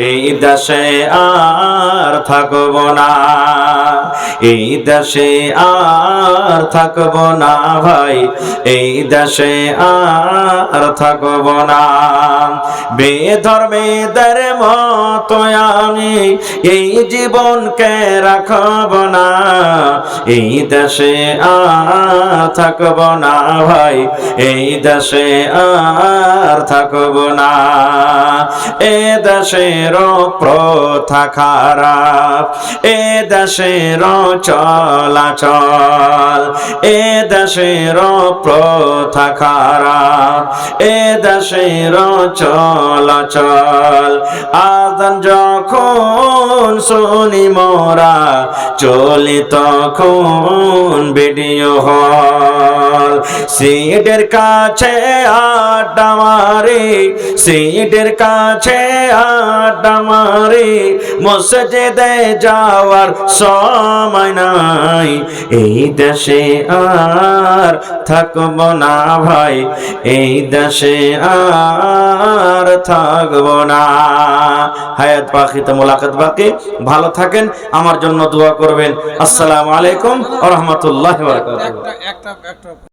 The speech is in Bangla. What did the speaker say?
এই দেশে আর থাকব না, এই দেশে আর থাকব না ভাই, এই দেশে আর থাকব না। বেধর্মীদের মতো আমি এই জীবনকে রাখব না, এই দেশে আর থাকব না ভাই, এই দেশে আর থাকব না। এ দেশের প্রথা খারাপ, এ দেশের চলাচল, এ দেশের প্রথা খারাপ, এ দেশের চলাচল। আজান যখন শুনি মোরা চলি তখন ভিডিও হল, সিটের কাছে আড্ডা মারি, সিটের কাছে আড্ডা মারি, মসজিদে যাওয়ার সময় নাই। এই দেশে আর থাকব না ভাই, এই দেশে আর থাকব না। হায়াত বাকি তো মোলাকাত বাকি। ভালো থাকেন, আমার জন্য দোয়া করবেন। আসসালামু আলাইকুম ওয়া রাহমাতুল্লাহি ওয়া বারাকাতুহু।